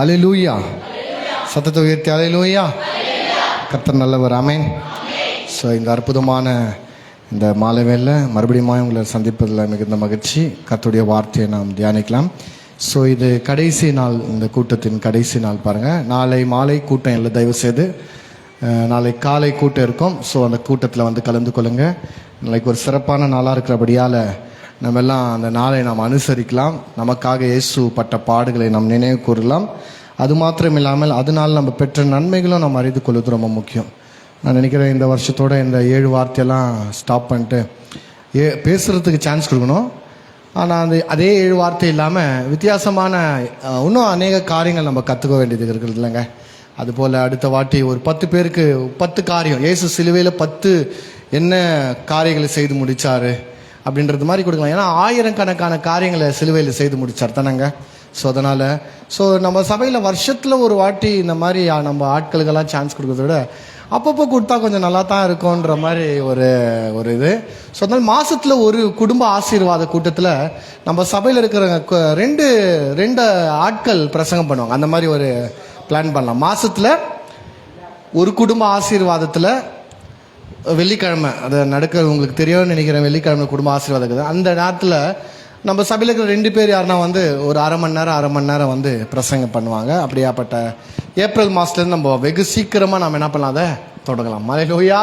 அல்லேலூயா. சத்தத்தை உயர்த்தி அல்லேலூயா. கர்த்தர் நல்லவர். ஆமென். ஸோ இந்த அற்புதமான இந்த மாலை வேளையில மறுபடியும் உங்களை சந்திப்பதில் மிகுந்த மகிழ்ச்சி. கர்த்தருடைய வார்த்தையை நாம் தியானிக்கலாம். ஸோ இது கடைசி நாள், இந்த கூட்டத்தின் கடைசி நாள் பாருங்கள். நாளை மாலை கூட்டம் இல்லை, தயவு செய்து நாளை காலை கூட்டம் இருக்கும். ஸோ அந்த கூட்டத்தில் வந்து கலந்து கொள்ளுங்கள். நாளைக்கு ஒரு சிறப்பான நாளாக இருக்கிறபடியால் நம்ம எல்லாம் அந்த நாளை நாம் அனுசரிக்கலாம். நமக்காக இயேசு பட்ட பாடுகளை நாம் நினைவு கூறலாம். அது மாத்திரம் இல்லாமல் அதனால் நம்ம பெற்ற நன்மைகளும் நம்ம அறிந்து கொள்வது ரொம்ப முக்கியம். நான் நினைக்கிறேன் இந்த வருஷத்தோட இந்த 7 வார்த்தையெல்லாம் ஸ்டாப் பண்ணிட்டு பேசுகிறதுக்கு சான்ஸ் கொடுக்கணும். ஆனால் அதே 7 வார்த்தை இல்லாமல் வித்தியாசமான இன்னும் அநேக காரியங்கள் நம்ம கற்றுக்க வேண்டியது இருக்கிறது இல்லைங்க. அதுபோல் அடுத்த வாட்டி ஒரு 10 பேருக்கு 10 காரியம், இயேசு சிலுவையில் 10 என்ன காரியங்களை செய்து முடித்தார் அப்படின்றது மாதிரி கொடுக்கலாம். ஏன்னா 1000கணக்கான காரியங்களை சிலுவையில் செய்து முடித்தார் தானங்க. ஸோ அதனால் நம்ம சபையில் வருஷத்தில் ஒரு வாட்டி இந்த மாதிரி நம்ம ஆட்களுக்கெல்லாம் சான்ஸ் கொடுக்கறத விட அப்பப்போ கொடுத்தா கொஞ்சம் நல்லா தான் இருக்கும்ன்ற மாதிரி ஒரு இது. ஸோ அதனால் மாதத்தில் ஒரு குடும்ப ஆசீர்வாத கூட்டத்தில் நம்ம சபையில் இருக்கிற ரெண்டு ஆட்கள் பிரசங்கம் பண்ணுவாங்க. அந்த மாதிரி ஒரு பிளான் பண்ணலாம். மாதத்தில் ஒரு குடும்ப ஆசீர்வாதத்தில் வெள்ளிக்கிழமை அதை நடக்க உங்களுக்கு தெரியும்னு நினைக்கிறேன். வெள்ளிக்கிழமை குடும்ப ஆசீர்வாதம். அந்த நேரத்தில் நம்ம சபையில் இருக்கிற 2 பேர் யாருன்னா வந்து ஒரு அரை மணி நேரம் வந்து பிரசங்கம் பண்ணுவாங்க. அப்படியாப்பட்ட ஏப்ரல் மாதத்துலேருந்து நம்ம வெகு சீக்கிரமாக நம்ம என்ன பண்ணலாம், அதை தொடங்கலாம். அல்லேலூயா.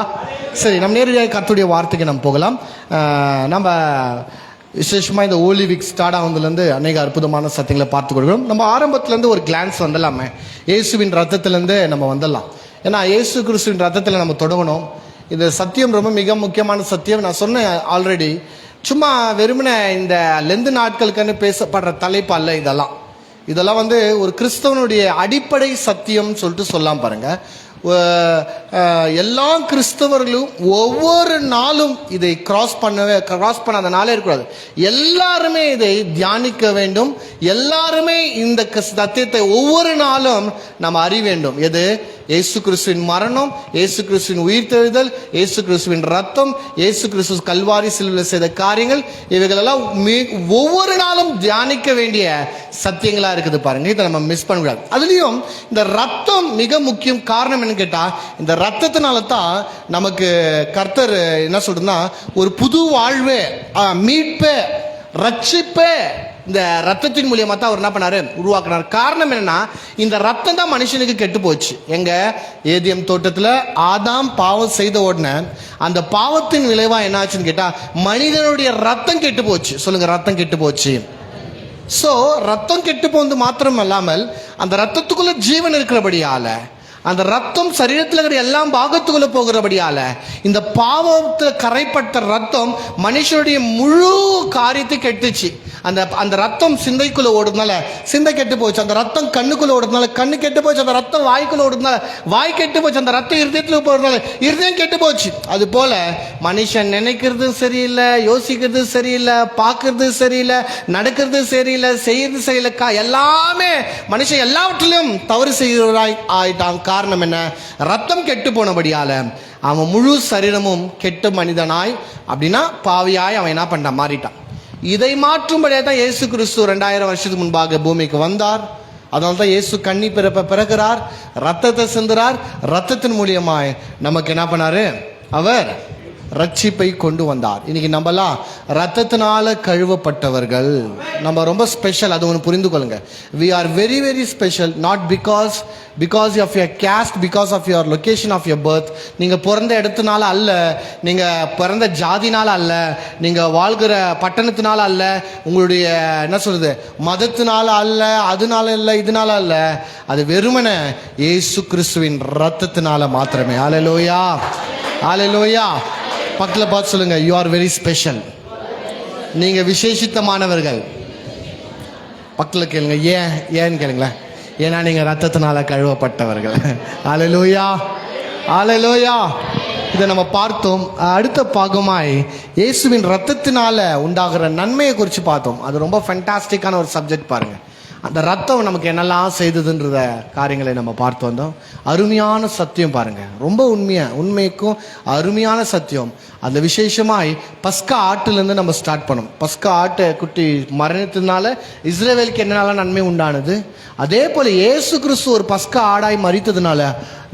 சரி, நம்ம நேரடியாக கர்த்தருடைய வார்த்தைக்கு நம்ம போகலாம். நம்ம விசேஷமாக இந்த ஹோலி வீக் ஸ்டார்ட் ஆகுதுலேருந்து அநேக அற்புதமான சத்தியங்களை பார்த்து கொடுக்குறோம். நம்ம ஆரம்பத்துலேருந்து ஒரு கிளான்ஸ் வந்துடலாமே, இயேசுவின் ரத்தத்துலேருந்து நம்ம வந்துடலாம். ஏன்னா இயேசு கிறிஸ்துவின் ரத்தத்தில் நம்ம தொடங்கணும். இந்த சத்தியம் ரொம்ப மிக முக்கியமான சத்தியம். நான் சொன்னேன் ஆல்ரெடி, சும்மா வெறுமனே இந்த லெந்து நாட்களுக்குன்னு பேசப்படுற தலைப்பு அல்ல. இதெல்லாம் வந்து ஒரு கிறிஸ்தவனுடைய அடிப்படை சத்தியம் சொல்லிட்டு சொல்லலாம் பாருங்க. எல்லா கிறிஸ்தவர்களும் ஒவ்வொரு நாளும் இதை கிராஸ் பண்ணாத நாளே இருக்கக்கூடாது. எல்லாருமே இதை தியானிக்க வேண்டும். எல்லாருமே இந்த சத்தியத்தை ஒவ்வொரு நாளும் நம்ம அறிய வேண்டும். எது? இயேசு கிறிஸ்துவின் மரணம், இயேசு கிறிஸ்துவின் உயிர்த்தெழுதல், இயேசு கிறிஸ்துவின் ரத்தம், இயேசு கிறிஸ்து கல்வாரி சிலுவையில் செய்த காரியங்கள், இவைகளெல்லாம் ஒவ்வொரு நாளும் தியானிக்க வேண்டிய சத்தியங்களா இருக்குது பாருங்க. இதை நம்ம மிஸ் பண்ணக்கூடாது. அதுலயும் இந்த ரத்தம் மிக முக்கியம். காரணம் என்னன்னு கேட்டா, இந்த ரத்தத்தினால தான் நமக்கு கர்த்தர் என்ன சொல்றதுன்னா ஒரு புது வாழ்வே, மீட்பே, ரட்சிப்பே இந்த ரத்தத்தின் மூலியமா தான் அவர் என்ன பண்ணாரு, உருவாக்குனார். காரணம் என்னன்னா, இந்த ரத்தம் தான் மனுஷனுக்கு கெட்டு போச்சு. எங்க ஏதேம் தோட்டத்தில் ஆதாம் பாவம் செய்த உடனே அந்த பாவத்தின் விளைவா என்ன ஆச்சுன்னு கேட்டா, மனிதனுடைய ரத்தம் கெட்டு போச்சு. சொல்லுங்க, ரத்தம் கெட்டு போச்சு. ஸோ ரத்தம் கெட்டு போனது மாத்திரம் அல்லாமல் அந்த ரத்தத்துக்குள்ள ஜீவன் இருக்கிறபடியால, அந்த ரத்தம் சரீரத்தில் இருக்கிற எல்லாம் பாகத்துக்குள்ள போகிறபடியால, இந்த பாவத்தில் கரைப்பட்ட ரத்தம் மனுஷனுடைய முழு காரியத்தை கெட்டுச்சு. அந்த ரத்தம் சிந்தைக்குள்ள ஓடுறதுனால சிந்தை கெட்டு போச்சு. அந்த ரத்தம் கண்ணுக்குள்ள ஓடுறதுனால கண்ணு கெட்டு போச்சு. அந்த ரத்தம் வாய்க்குள்ள ஓடுறதுனால வாய் கெட்டு போச்சு. அந்த ரத்தம் இருதயத்துல போறதுனால இருதயம் கெட்டு போச்சு. அது போல மனுஷன் நினைக்கிறது சரியில்லை, யோசிக்கிறது சரியில்லை, பார்க்கறது சரியில்லை, நடக்கிறது சரியில்லை, செய்யறது சரியில்லை, எல்லாமே மனுஷன் எல்லாவற்றிலும் தவறு செய்கிறவராய் ஆயிட்டான். காரணம் என்ன? ரத்தம் கெட்டு போனபடியால அவன் முழு சரீரமும் கெட்ட மனிதனாய், அப்படின்னா பாவியாய் அவன் என்ன பண்ண மாறிட்டான். இதை மாற்றும்படியாக தான் இயேசு கிறிஸ்து 2000 வருஷத்துக்கு முன்பாக பூமிக்கு வந்தார். அதனால தான் இயேசு கன்னி பிறக்கிறார், ரத்தத்தை சிந்துறார். ரத்தத்தின் மூலியமாய் நமக்கு என்ன பண்ணாரு? அவர் ரட்சிப்பை கொண்டு வந்தார். இன்னைக்கு நம்மலாம் ரத்தத்தினால கழுவப்பட்டவர்கள். நம்ம ரொம்ப ஸ்பெஷல். அது ஒன்று புரிந்து கொள்ளுங்க. we are very very special, not because of your caste, because of your location of your birth. நீங்க பிறந்த இடத்தினால அல்ல, நீங்க பிறந்த ஜாதினால அல்ல, நீங்க வாழ்கிற பட்டணத்தினால அல்ல, உங்களுடைய என்ன சொல்றது மதத்தினால அல்ல, அதனால இல்ல, இதனால அல்ல. அது வெறுமனே இயேசு கிறிஸ்துவின் ரத்தத்தினால மாத்திரமே. ஹல்லேலூயா, ஹல்லேலூயா. பக்கத்தில் பார்த்து சொல்லுங்க, யூ ஆர் வெரி ஸ்பெஷல். நீங்க விசேஷித்தமானவர்கள். பக்கத்தில் கேளுங்க, ஏன்னு கேளுங்களேன். ஏன்னா நீங்க ரத்தத்தினால கழுவப்பட்டவர்கள். அல்லேலூயா, அல்லேலூயா. இதை நம்ம பார்த்தோம். அடுத்த பாகமாய் இயேசுவின் ரத்தத்தினால உண்டாகிற நன்மையை குறித்து பார்த்தோம். அது ரொம்ப ஃபேண்டாஸ்டிக்கான ஒரு சப்ஜெக்ட் பாருங்க. அந்த ரத்தம் நமக்கு என்னெல்லாம் செய்ததுன்றத காரியங்களை நம்ம பார்த்து வந்தோம். அருமையான சத்தியம் பாருங்க, ரொம்ப உண்மைக்கும் அருமையான சத்தியம். அந்த விசேஷமாய் பஸ்கா ஆட்டிலேருந்து நம்ம ஸ்டார்ட் பண்ணோம். பஸ்கா ஆட்டை குட்டி மரணத்தினால இஸ்ரவேலுக்கு என்னென்னலாம் நன்மை உண்டானது, அதே போல இயேசு கிறிஸ்து ஒரு பஸ்கா ஆடாய் மரித்ததுனால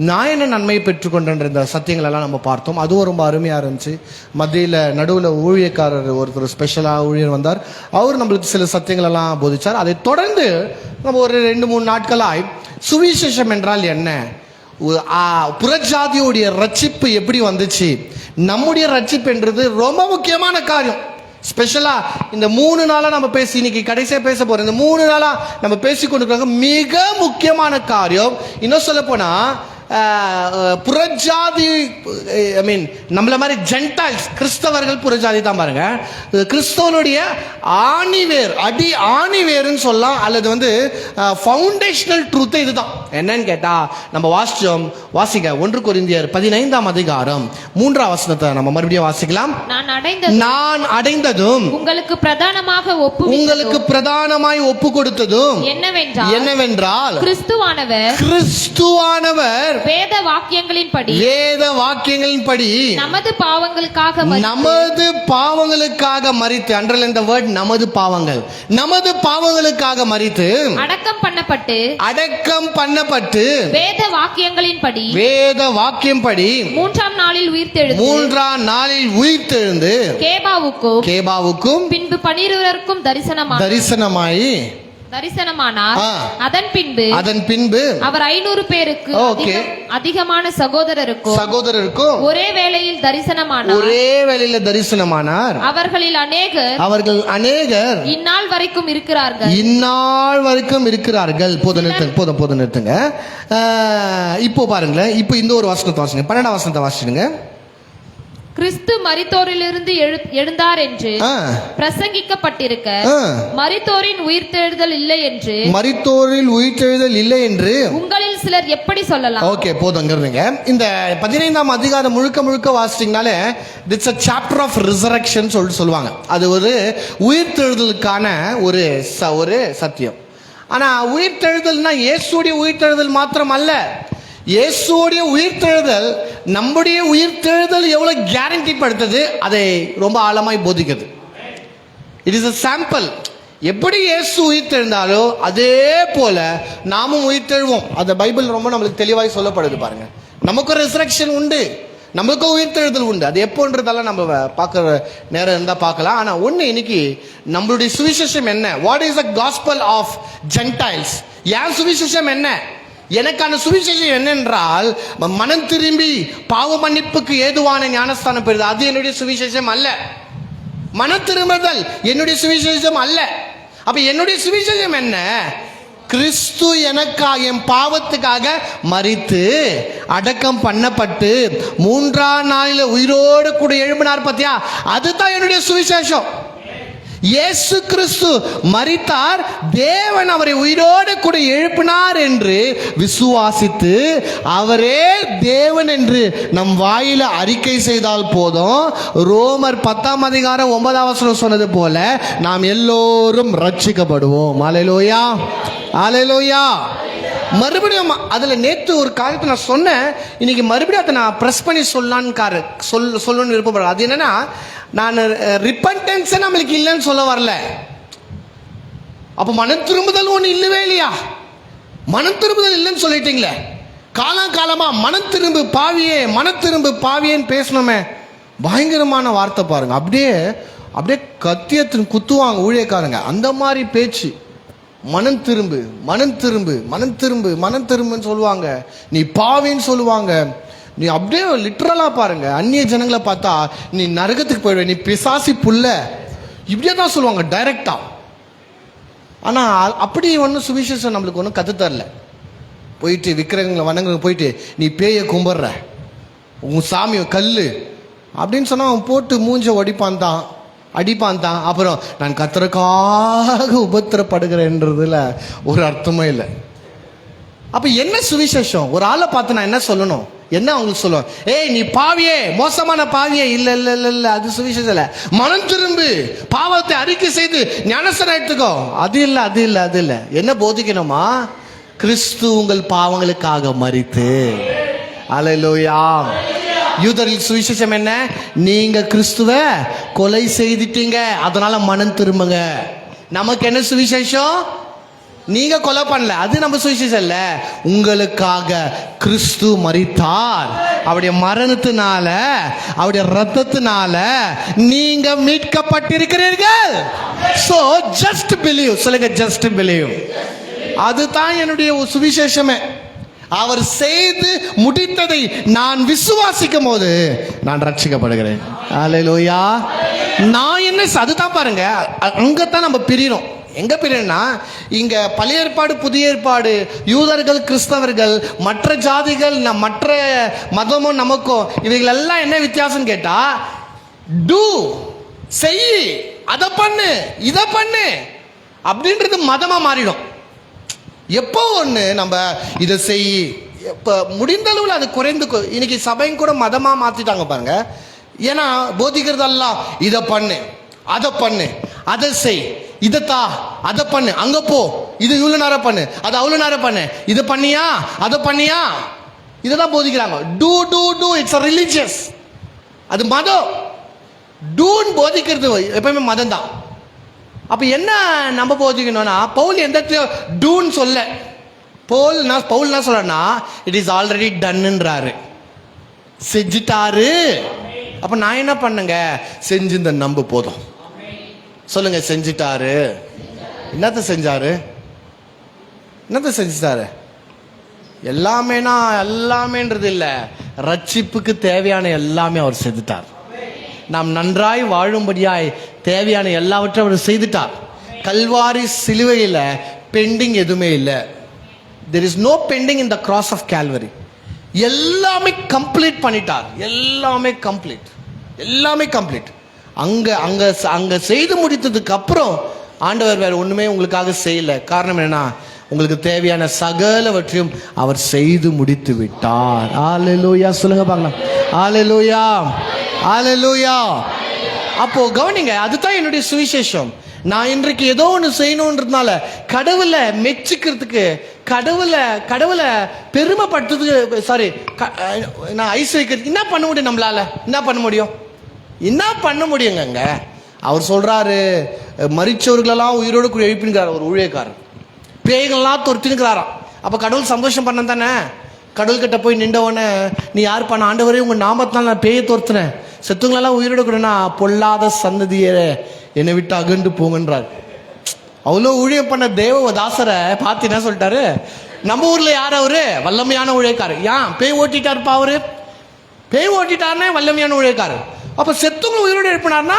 நான் என்ன நன்மையை பெற்றுக்கொண்ட இந்த சத்தியங்கள் எல்லாம் நம்ம பார்த்தோம். அதுவும் ரொம்ப அருமையாக இருந்துச்சு. மத்தியில் நடுவில் ஊழியக்காரர் ஒருத்தர் ஸ்பெஷலாக ஊழியர் வந்தார். அவர் நம்மளுக்கு சில சத்தியங்கள் எல்லாம் போதிச்சார். அதை தொடர்ந்து நம்ம ஒரு 2-3 நாட்களாய் சுவிசேஷம் என்றால் என்ன, புறஜாதியோடைய ரட்சிப்பு எப்படி வந்துச்சு, நம்முடைய ரட்சிப்புன்றது ரொம்ப முக்கியமான காரியம். ஸ்பெஷலா இந்த 3 நாளா நம்ம பேசி, இன்னைக்கு கடைசியா பேச போறோம். இந்த 3 நாளா நம்ம பேசி கொண்டிருக்க மிக முக்கியமான காரியம், இன்னும் சொல்ல போனா புறஜாதி, ஐ மீன் நம்மள மாதிரி ஜென்டைல்ஸ், கிறிஸ்தவர்கள் புறஜாதி தான் பாருங்க. கிறிஸ்தவனுடைய ஆணிவேர், ஆணிவேர்னு சொல்லலாம், அல்லது ஃபவுண்டேஷனல் ட்ரூத் இதுதான். என்னன்னு கேட்டா நம்ம வாசிக்க 1 கொரிந்தியர் 15ஆம் அதிகாரம் 3ஆம் வசனத்தை நம்ம மறுபடியும் வாசிக்கலாம். நான் அடைந்ததும் உங்களுக்கு பிரதானமாய் ஒப்பு கொடுத்ததும் என்னவென்றால் கிறிஸ்துவானவர் வேத வாக்கியங்களின்படி நமது பாவங்களுக்காக மரித்து, அன்றல் இந்த வேர்ட், நமது பாவங்களுக்காக மரித்து அடக்கம் பண்ணப்பட்டு வேத வாக்கியம்படி 3ஆம் நாளில் உயிர்த்தெழுந்து கேபாவுக்கும் பின்பு 12 தரிசனமானார். அதன் பின்பு அவர் 500 பேருக்கு அதிகமான சகோதரருக்கும் ஒரே வேளையில் தரிசனமானார். அவர்கள் அநேகர் இந்நாள் வரைக்கும் இருக்கிறார்கள். போதும் நிறுத்துங்க. இப்போ பாருங்களேன், இப்போ இந்த ஒரு வசனத்தை வாசிங்க, 12ஆம் வசனத்தை வாசிடுங்க. கிறிஸ்து மரித்தோரிலிருந்து எழுந்தார் என்று பிரசங்கிக்கப்பட்டிருக்க மரித்தோரில் உயிர்த்தெழுதல் இல்லை என்று உங்களில் சிலர் எப்படி சொல்லலாம்? ஓகே, போதுங்கிறதுங்க. இந்த 15ஆம் அதிகாரம் முழுக்க வாசிச்சீங்கனாலே it's a chapter of resurrection சொல்லுவாங்க. அது ஒரு உயிர்த்தெழுதலுக்கான ஒரு சத்தியம். ஆனா உயிர்த்தெழுதல்னா இயேசுடைய உயிர்த்தெழுதல் மாத்திரம் அல்ல, இயேசுடைய உயிர்த்தெழுதல் நம்முடைய உயிர்த்தெழுதல் எவ்வளவு கேரண்டி படுத்தது, அதை ரொம்ப ஆழமாய் போதிக்கிறது. It is a sample. எப்படி இயேசு உயிர்த்தெழுந்தாலோ அதே போல நாமும் உயிர்த்தெழுவோம். அது பைபிள் ரொம்ப நம்மளுக்கு தெளிவாய் சொல்லப்படுது பாருங்க. நமக்கு ரெசரக்ஷன் உண்டு, நமக்கு உயிர்த்தெழுதல் உண்டு. அது எப்போன்றதெல்லாம் நம்ம பார்க்குற நேரம் இருந்தால் பார்க்கலாம். ஆனால் ஒன்று, இன்னைக்கு நம்மளுடைய சுவிசேஷம் என்ன? What is the gospel of gentiles? ஏன் சுவிசேஷம் என்ன? எனக்கான சுவிசேஷம் என்னென்றால் மனம் திரும்பி பாவ மன்னிப்புக்கு ஏதுவான ஞானஸ்தானம் பெறுது. அது என்னுடைய சுவிசேஷம் அல்ல. மனம் திரும்புதல் என்னுடைய சுவிசேஷம் அல்ல. அப்ப என்னுடைய சுவிசேஷம் என்ன? கிறிஸ்து எனக்காக, என் பாவத்துக்காக மரித்து அடக்கம் பண்ணப்பட்டு 3ஆம் நாளில் உயிரோடு கூட எழும்பினார். பத்தியா, அதுதான் என்னுடைய சுவிசேஷம். இயேசு கிறிஸ்து மரித்தார், தேவன் அவரை உயிரோடு கூட எழுப்பினார் என்று விசுவாசித்து அவரே தேவன் என்று நம் வாயில அறிக்கை செய்தால் போதும். ரோமர் 10ஆம் அதிகாரம் 9ஆம் வசனம் சொன்னது போல நாம் எல்லோரும் ரட்சிக்கப்படுவோம். அல்லேலூயா, அல்லேலூயா. மறுபடியும் அதுல நேற்று ஒரு காரியத்தை நான் சொன்னேன், இன்னைக்கு மறுபடியும் அதை நான் பிரஸ் பண்ணி சொல்லணும்னு விருப்பப்படுறேன். அது என்னன்னா, நான் ரிப்பன்டன்ஸ் நம்மளுக்கு இல்லைன்னு சொல்ல வரல. அப்ப மனம் திரும்புதல் ஒண்ணு இல்லவே இல்லையா? மனம் திரும்புதல் இல்லைன்னு சொல்லிட்டீங்களே. காலமா மனம் திரும்பு பாவியேன்னு பேசணுமே, பயங்கரமான வார்த்தை பாருங்க. அப்படியே கத்தியத்தின் குத்துவாங்க ஊழியக்காரங்க. அந்த மாதிரி பேச்சு. மனம் திரும்புன்னு சொல்லுவாங்க, நீ பாவின்னு சொல்லுவாங்க. நீ அப்படியே லிட்டரலா பாருங்க, அந்நிய ஜனங்களை பார்த்தா நீ நரகத்துக்கு போயிடுவே, நீ பிசாசி புல்ல, இப்படியே தான் சொல்லுவாங்க டைரக்டா. ஆனா அப்படி ஒன்றும் சுவிசேஷம் நம்மளுக்கு ஒன்றும் கத்து தரல. போயிட்டு விக்கிரகங்களை வணங்க போயிட்டு நீ பேய கும்பிட்ற, உன் சாமி கல்லு அப்படின்னு சொன்னா அவன் போட்டு மூஞ்ச அடிப்பான் தான். அப்புறம் நான் கர்த்தருக்காக உபத்திரப்படுகிறேன்றதுல ஒரு அர்த்தமே இல்லை. அப்ப என்ன சுவிசேஷம்? ஒரு ஆளை பார்த்து நான் என்ன சொல்லணும்? என்ன அவங்களுக்கு சொல்லுவோம்? ஏய் நீ பாவியே, மோசமான பாவியே. இல்ல இல்ல இல்ல இல்ல, அது சுவிசேஷம் இல்ல. மனம் திரும்பு, பாவத்தை அறிக்கை செய்து ஞானஸ்நானம் எடுத்துக்கோ. அது இல்ல அது இல்ல அது இல்ல. என்ன போதிக்கணுமா? கிறிஸ்து உங்கள் பாவங்களுக்காக மரித்து. அல்லேலூயா. யூதரில் சுவிசேஷம் என்ன? நீங்க கிறிஸ்துவ கொலை செய்துட்டீங்க, அதனால மனம் திரும்புங்க. நமக்கு என்ன சுவிசேஷம்? நீங்க கொலை பண்ணல, அது நம்ம சுவிசேஷம் இல்ல. உங்களுக்காக கிறிஸ்து மரித்தார், அவருடைய மரணத்தினால அவருடைய ரத்தத்தினால நீங்க மீட்கப்பட்டிருக்கிறீர்கள். So just believe. சொல்லுங்க, ஜஸ்ட் பிலீவ். அதுதான் என்னுடைய சுவிசேஷமே. அவர் செய்து முடித்ததை நான் விசுவாசிக்கும் போது நான் ரட்சிக்கப்படுகிறேன். அல்லேலூயா. நான் என்ன, அதுதான் பாருங்க, அங்கதான் நம்ம பிரியணும். எங்க பிரியனா? இங்க பழைய ஏற்பாடு புதிய ஏற்பாடு, யூதர்கள் கிறிஸ்தவர்கள், மற்ற ஜாதிகள், மற்ற மதமும் நமக்கும் இவைகள் எல்லாம் என்ன வித்தியாசம் கேட்டா, டூ செய், அதை பண்ணு இதை பண்ணு அப்படின்றது மதமா மாறிடும். எப்போ ஒன்று நம்ம இதை செய், இப்போ முடிந்த அளவில் அது குறைந்து. இன்னைக்கு சபையும் கூட மதமாக மாற்றிட்டாங்க பாருங்க. ஏன்னா போதிக்கிறதெல்லாம் இதை பண்ணு அதை பண்ணு, அதை செய், இதைத்தா அதை பண்ணு, அங்கே போ, இது இவ்வளோ நேரம் பண்ணு, அது அவ்வளோ நேரம் பண்ணு, இதை பண்ணியா அதை பண்ணியா, இதை தான் போதிக்கிறாங்க. Do do do. It's a religious. அது மதம். டூன்னு போதிக்கிறது எப்பவுமே மதம் தான். அப்ப என்ன நம்ம போதிக்கணும்னா, பவுல் எந்த டூன்னு சொல்ல. பவுல் என்ன சொல்றனா, இட் இஸ் ஆல்ரெடி டன்ன்றாரு, செஞ்சுட்டாரு. அப்ப நான் என்ன பண்ணுங்க, செஞ்சு இந்த நம்ப போதும். சொல்லுங்க, செஞ்சுட்டாரு. என்னத்த செஞ்சாரு? என்னத்த செஞ்சுட்டாரு? எல்லாமேனா எல்லாமேன்றது இல்ல, ரட்சிப்புக்கு தேவையான எல்லாமே அவர் செஞ்சுட்டார். நாம் நன்றாய் வாழும்படியாய் தேவையான எல்லாவற்றையும் அவர் செய்துட்டார். கல்வாரி சிலுவையில் பெண்டிங் எதுவுமே இல்லை. there is no pending in the cross of Calvary. எல்லாமே கம்ப்ளீட் பண்ணிட்டார். எல்லாமே கம்ப்ளீட், எல்லாமே கம்ப்ளீட். அங்க அங்க அங்க செய்து முடித்ததுக்கு அப்புறம் ஆண்டவர் வேற ஒண்ணுமே உங்களுக்காக செய்யல. காரணம் என்னன்னா, உங்களுக்கு தேவையான சகலவற்றையும் அவர் செய்து முடித்து விட்டார். அல்லேலூயா. சொல்லுங்க பார்க்கலாம். அல்லேலூயா, அல்லேலூயா. அப்போ கவனிங்க, அதுதான் என்னுடைய சுவிசேஷம். நான் இன்றைக்கு ஏதோ ஒன்று செய்யணுன்றதுனால கடவுளை மெச்சிக்கிறதுக்கு, கடவுளை பெருமைப்படுத்துறதுக்கு, சாரி, நான் ஐஸ் வைக்கிறதுக்கு என்ன பண்ண முடியும்? நம்மளால என்ன பண்ண முடியும்? என்ன பண்ண முடியுங்க? அவர் சொல்றாரு, மரிச்சவர்களெல்லாம் உயிரோடு எழுப்பினுக்கிறார் ஒரு ஊழியக்காரர், பேய்கள்லாம் துரத்தினுக்கிறாராம். அப்ப கடவுள் சந்தோஷம் பண்ண தானே. கடவுள்கிட்ட போய் நின்றவனே, நீ யார் பண்ண? ஆண்டவரே, உங்க நாமத்தினால நான் பேயை துரத்துனேன், செத்துங்களெல்லாம் உயிரோடு கூடனா, பொல்லாத சந்ததியே என்னை விட்டு அகண்டு போங்கன்றார். அவ்வளோ ஊழியம் பண்ண தேவதாசரை பார்த்து என்ன சொல்லிட்டாரு? நம்ம ஊர்ல யார் அவரு? வல்லமையான ஊழியக்காரர். ஏன் பேய் ஓட்டிட்டாருப்பா அவரு? பேய் ஓட்டிட்டாருன்னா வல்லமையான ஊழியக்காரர். அப்ப செத்துங்களை உயிரோடு எழுப்பினார்னா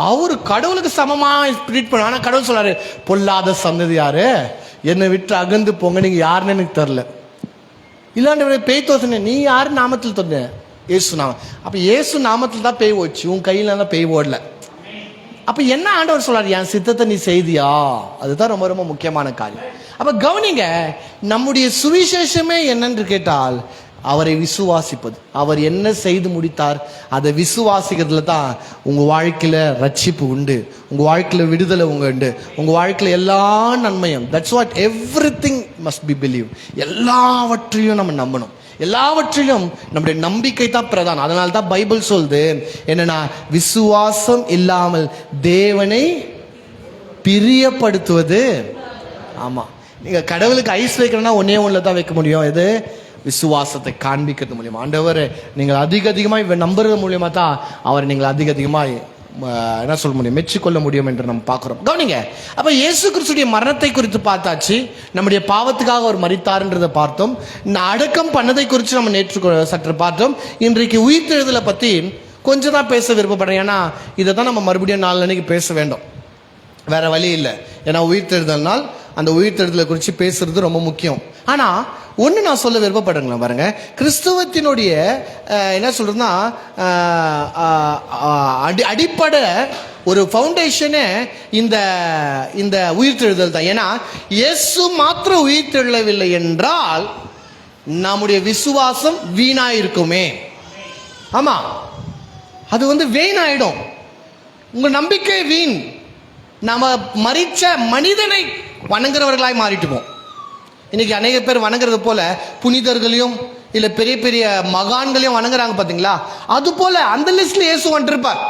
அவரு கடவுளுக்கு சமமா ட்ரீட் பண்ண. ஆனா கடவுள் சொல்றாரு, பொல்லாத சந்ததி யாரு, என்னை விட்டு அகந்து போங்க, நீங்க யாருன்னு எனக்கு தெரியல. இல்லாண்ட பேய் தோசனை, நீ யாரு நாமத்தில் தோந்த? ஏசு நாமம். அப்ப ஏசு நாமத்தில் தான் பேய் ஓச்சு, உன் கையில தான் பேய் ஓடல. அப்ப என்ன ஆண்டவர் சொல்றாரு? என் சித்தத்தை நீ செய்தியா? அதுதான் ரொம்ப ரொம்ப முக்கியமான காரியம். அப்ப கவனிங்க, நம்முடைய சுவிசேஷமே என்னன்னு கேட்டால் அவரை விசுவாசிப்பது. அவர் என்ன செய்து முடித்தார் அதை விசுவாசிக்கிறதுல தான் உங்க வாழ்க்கையில ரட்சிப்பு உண்டு, உங்க வாழ்க்கையில விடுதலை உண்டு, உங்க வாழ்க்கையில எல்லா நன்மையும். That's what everything must be believe. எல்லாவற்றையும் நம்ம நம்பணும், எல்லாவற்றிலும் நம்முடைய நம்பிக்கை தான் பிரதானம். அதனால தான் பைபிள் சொல்லுது என்னன்னா, விசுவாசம் இல்லாமல் தேவனை பிரியப்படுத்துவது. ஆமா, நீங்க கடவுளுக்கு ஐஸ் வைக்கணும்னா ஒன்னே ஒண்ணுல தான் வைக்க முடியும். எது? விசுவாசத்தை காண்பிக்கிறது மூலியமா. ஆண்டவர் நீங்கள் அதிகமாக நம்புறது மூலியமா தான் அவரை நீங்கள் அதிகமாக என்ன சொல்ல முடியும், மெச்சிக்கொள்ள முடியும் என்று நம்ம பார்க்கிறோம். கவனிங்க, அப்ப இயேசு கிறிஸ்துடைய மரணத்தை குறித்து பார்த்தாச்சு, நம்முடைய பாவத்துக்காக அவர் மரித்தார்ன்றதை பார்த்தோம், அடக்கம் பண்ணதை குறித்து நம்ம நேற்று சற்று பார்த்தோம். இன்றைக்கு உயிர்த்தெழுதலை பத்தி கொஞ்சம் தான் பேச விருப்பப்படுறேன். ஏன்னா இதை தான் நம்ம மறுபடியும் 4 அன்னைக்கு பேச வேண்டும், வேற வழி இல்லை. ஏன்னா உயிர்த்தெழுதல்னால் அந்த உயிர்த்தெழுதலை குறித்து பேசுறது ரொம்ப முக்கியம். ஆனா ஒன்று நான் சொல்ல விருப்பப்படுறேங்களா பாருங்க, கிறிஸ்துவத்தினுடைய என்ன சொல்றதுன்னா அடிப்படை ஒரு ஃபவுண்டேஷனே இந்த உயிர்த்தெழுதல் தான். ஏன்னா இயேசு மாத்திரம் உயிர்த்தெழவில்லை என்றால் நம்முடைய விசுவாசம் வீணாயிருக்குமே. ஆமா, அது வீணாயிடும். உங்க நம்பிக்கை வீண். நாம மரிச்ச மனிதனை வணங்குறவர்களாய் மாறிட்டுவோம். இன்னைக்கு அநேக பேர் வணங்குறது போல புனிதர்களையும் இல்ல பெரிய பெரிய மகான்களையும் வணங்குறாங்க பாத்தீங்களா? அது போல அந்த லிஸ்ட்ல இயேசு வந்திருப்பார்.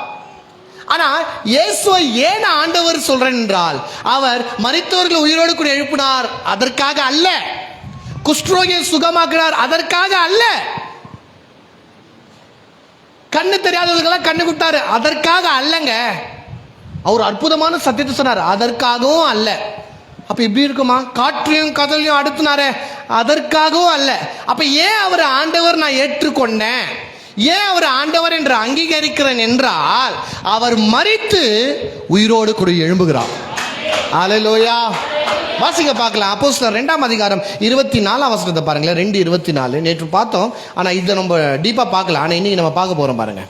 ஆனா இயேசுவை ஏன் ஆண்டவர் சொல்றேன் என்றால், அவர் மரித்தவர்களை உயிரோடு கூட எழுப்பினார், அதற்காக அல்ல. குஷ்டரோகியை சுகமாக்கினார், அதற்காக அல்ல. கண்ணு தெரியாதவர்களெல்லாம் கண்ணு கொடுத்தாரு, அதற்காக அல்லங்க. அவர் அற்புதமான சத்தியத்தை சொன்னார், அதற்காகவும் அல்ல. அப்ப இப்படி இருக்குமா? காற்றையும் கதலையும் அடுத்துனாரே, அதற்காகவும் அல்ல. அப்ப ஏன் அவர் ஆண்டவர் நான் ஏற்றுக்கொண்டேன், ஏன் அவர் ஆண்டவர் என்று அங்கீகரிக்கிறேன் என்றால், அவர் மரித்து உயிரோடு கூட எழும்புகிறார். அல்லேலூயா. வாசிங்க பார்க்கலாம். அப்போஸ்தலர் 2ஆம் அதிகாரம் 24ஆம் வசனத்தை பாருங்களேன். 2:24 நேற்று பார்த்தோம், ஆனா இதை நம்ம டீப்பா பார்க்கலாம். ஆனா இன்னைக்கு நம்ம பார்க்க போறோம் பாருங்க.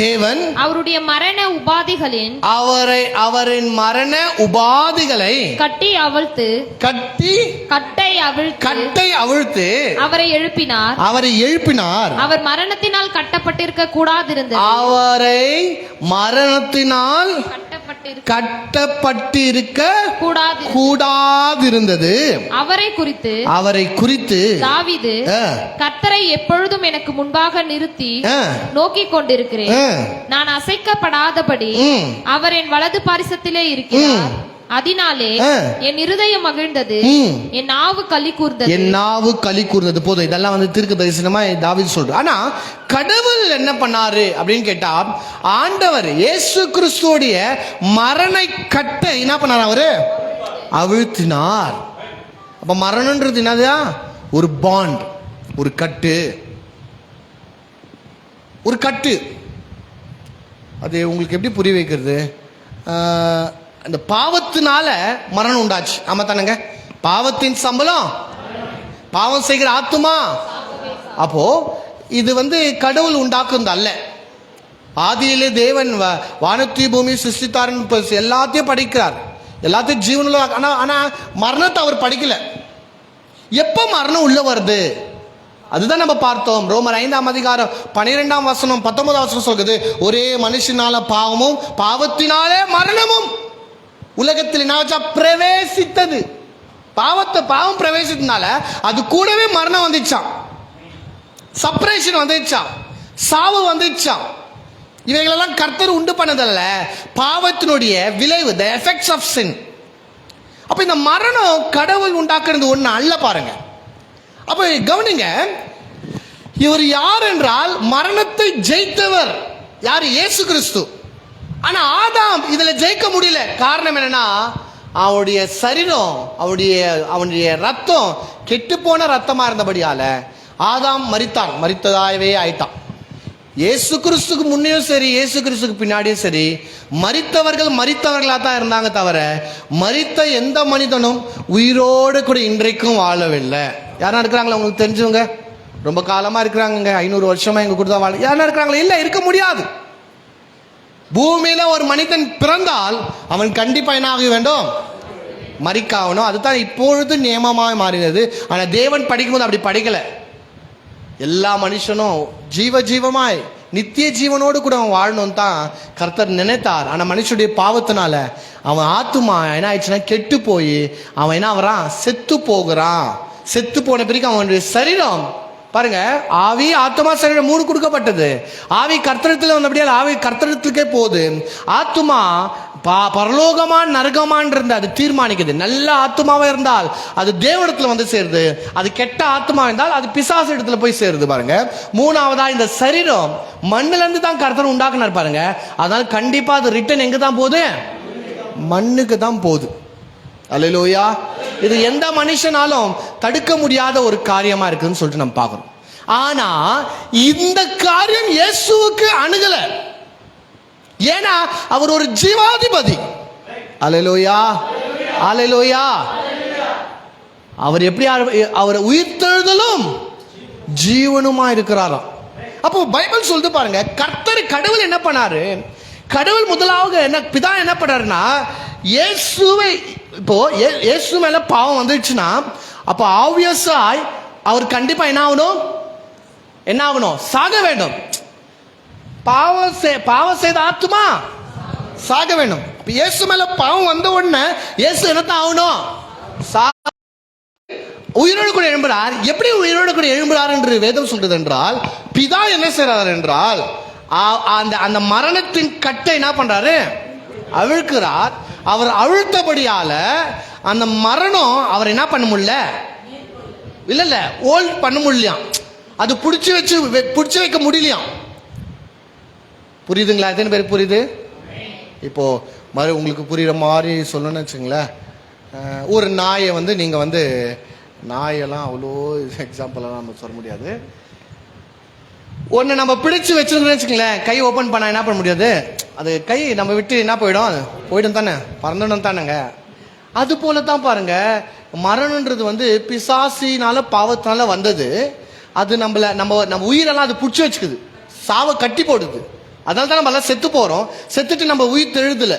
தேவன் அவருடைய மரண உபாதிகளின் அவரின் மரண உபாதிகளை கட்டை அவிழ்த்து அவரை எழுப்பினார். அவர் மரணத்தினால் கட்டப்பட்டிருக்க கூடாதிருந்தது. அவரை மரணத்தினால் கட்டப்பட்டிருக்க கூடாதிருந்தது. அவரை குறித்து தாவீது, கர்த்தரை எப்பொழுதும் எனக்கு முன்பாக நிறுத்தி நோக்கிக் கொண்டிருக்கிறேன், நான் அசைக்கப்படாதபடி அவர் என் வலது பாரிசத்திலே இருக்கிறார். அதனாலே என் இருதயம் மகிழ்ந்தது, என் நாவு களி கூர்ந்தது. போதும், இதெல்லாம் தீர்க்க தரிசனமா தாவீது சொல்றார். ஆனா கடவுள் என்ன பண்ணாரு அப்படின்னு கேட்டா, ஆண்டவர் இயேசு கிறிஸ்துவோடைய மரண கட்டை என்ன பண்ணார்? அவரு அவிழ்த்தினார். அப்ப மரணம்ன்றது என்னதா? ஒரு பாண்ட், ஒரு கட்டு. அது உங்களுக்கு எப்படி புரிய வைக்கிறது? அந்த பாவத்தினால மரணம் உண்டாச்சு. ஆமா தானங்க? பாவத்தின் சம்பளம் பாவம் செய்கிற ஆத்துமா. அப்போ இது கடவுள் உண்டாக்குறது அல்ல. ஆதியிலே தேவன் வானத்தி பூமி சிருஷ்டித்தார்னு எல்லாத்தையும் படிக்கிறார், எல்லாத்தையும் ஜீவனுள்ள. ஆனா மரணத்தை அவர் படிக்கல. எப்ப மரணம் உள்ள வருது அதுதான் நம்ம பார்த்தோம். ரோமர் 5ஆம் அதிகாரம் 12ஆம் வசனம் 19ஆம் வசனம் சொல்கிறது, ஒரே மனுஷனால பாவமும் பாவத்தினாலே மரணமும் உலகத்தில் பிரவேசித்தது. பாவம் பிரவேசித்தனால அது கூடவே மரணம் வந்துச்சான், செப்பரேஷன் வந்துச்சான், சாவு வந்துச்சான். இவைகளெல்லாம் கர்த்தர் உண்டு பண்ணதல்ல, பாவத்தினுடைய விளைவு, the effects of sin. அப்ப இந்த மரணம் கடவுள் உண்டாக்குறது ஒண்ணு அல்ல. பாருங்க, அப்ப கவனிங்க, இவர் யார் என்றால் மரணத்தை ஜெயித்தவர். யார்? இயேசு கிறிஸ்து. ஆனா ஆதாம் இதுல ஜெயிக்க முடியல. காரணம் என்னன்னா, அவனுடைய சரீரம், அவனுடைய ரத்தம் கெட்டு போன ரத்தமா இருந்தபடியால ஆதாம் மரித்ததாகவே ஆயிட்டான். இயேசு கிறிஸ்துக்கு முன்னையும் சரி, இயேசு கிறிஸ்துக்கு பின்னாடியும் சரி, மரித்தவர்களா தான் இருந்தாங்க தவிர மரித்த எந்த மனிதனும் உயிரோடு கூட இன்றைக்கும் வாழவில்லை. யாரா இருக்கிறாங்களா உங்களுக்கு தெரிஞ்சவங்க? ரொம்ப காலமா இருக்கிறாங்க, 500 வருஷமா எங்க கூட தான் வாழ. யாரா இருக்கிறாங்களா? இல்ல, இருக்க முடியாது. பூமியில ஒரு மனிதன் பிறந்தால் அவன் கண்டிப்பா என்ன ஆக வேண்டும்? மரிக்காவணும். அதுதான் இப்பொழுது நியமமாக மாறினது. ஆனா தேவன் படிக்கும்போது அப்படி படிக்கல. எல்லா மனுஷனும் ஜீவமாய் நித்திய ஜீவனோடு கூட அவன் வாழணும் தான் கர்த்தர் நினைத்தார். ஆனா மனுஷனுடைய பாவத்தினால அவன் ஆத்துமா என்ன ஆயிடுச்சுன்னா கெட்டு போய் அவன் என்ன ஆகிறான்? செத்து போகிறான். செத்து போன பிறகு அவனுடைய சரீரம் பாருங்க, ஆவி ஆத்துமா சரீரம் 3 கொடுக்கப்பட்டது. ஆவி கர்த்தரத்தில் வந்தபடியால் ஆவி கர்த்தரத்துக்கே போகுது. ஆத்துமா பரலோகமா நரகமான் இருந்து அது தீர்மானிக்குது. நல்ல ஆத்துமாவா இருந்தால் அது தேவனிடத்துல சேருது, அது கெட்ட ஆத்துமா இருந்தால் அது பிசாசு இடத்துல போய் சேருது. பாருங்க, 3வதா இந்த சரீரம் மண்ணுல இருந்து தான் கர்த்தர் உண்டாக்குனார். பாருங்க, அதனால கண்டிப்பா அது ரிட்டர்ன் எங்க தான் போகுது? மண்ணுக்கு தான் போகுது. அல்லேலூயா. இது எந்த மனுஷனாலும் தடுக்க முடியாத ஒரு காரியமா இருக்குன்னு சொல்லிட்டு நம்ம பார்க்கிறோம். ஆனா இந்த காரியம் இயேசுவுக்கு அணுகல. ஏன்னா அவர் ஒரு ஜீவாதிபதி. அல்லேலூயா, அல்லேலூயா. அவர் எப்படி? அவர் உயிர்த்தெழுதலும் ஜீவனுமா இருக்கிறாராம். அப்போ பைபிள் சொல்லுது பாருங்க, கடவுள் என்ன பண்ணாரு? கடவுள் முதலாவது பிதா என்ன பண்ணாருன்னா, இயேசுவை இப்போ இயேசு மேல பாவம் வந்துடுச்சுன்னா அப்ப ஆப்வியஸாய் அவர் கண்டிப்பா என்ன ஆகணும்? சாக வேண்டும். பாவம் செய்த ஆத்துமா சாக வேண்டும். இயேசு மேல பாவம் வந்த உடனே இயேசு என்னத்தான் ஆகணும்? உயிரோடு கூட எழும்புறார். எப்படி உயிரோடு கூட எழும்புறார் என்று வேதம் சொல்றது என்றால், பிதா என்ன செய்றார் என்றால், அந்த மரணத்தின் கட்டை என்ன பண்றாரு? அவிழ்க்கிறார். அவர் அழுத்தபடியால அந்த மரணம் அவர் என்ன பண்ண முடியல, இல்ல ஹோல்ட் பண்ண முடியலையாம். அது புடிச்சு வைக்க முடியலையாம். புரியுதுங்களா? எத்தனை பேருக்கு புரியுது? இப்போ உங்களுக்கு புரியுற மாதிரி சொல்லணும்னு வச்சுங்களேன். ஒரு நாயை நீங்க நாயெல்லாம் அவ்வளோ எக்ஸாம்பிளெல்லாம் நம்ம சொல்ல முடியாது. ஒன்று நம்ம பிடிச்சு வச்சிருந்தோம்னு வச்சுங்களேன், கை ஓப்பன் பண்ண என்ன பண்ண முடியாது? அது கை நம்ம விட்டு என்ன போயிடும் தானே, பறந்துடும் தானேங்க. அது போல தான் பாருங்க, மரணன்றது பிசாசினால பாவத்தினால வந்தது. அது நம்ம உயிரெல்லாம் அது பிடிச்சி வச்சுக்குது, சாவை கட்டி போடுது. அதனால தான் நம்ம எல்லாம் செத்து போறோம். செத்துட்டு நம்ம உயிர் தெழுதுல,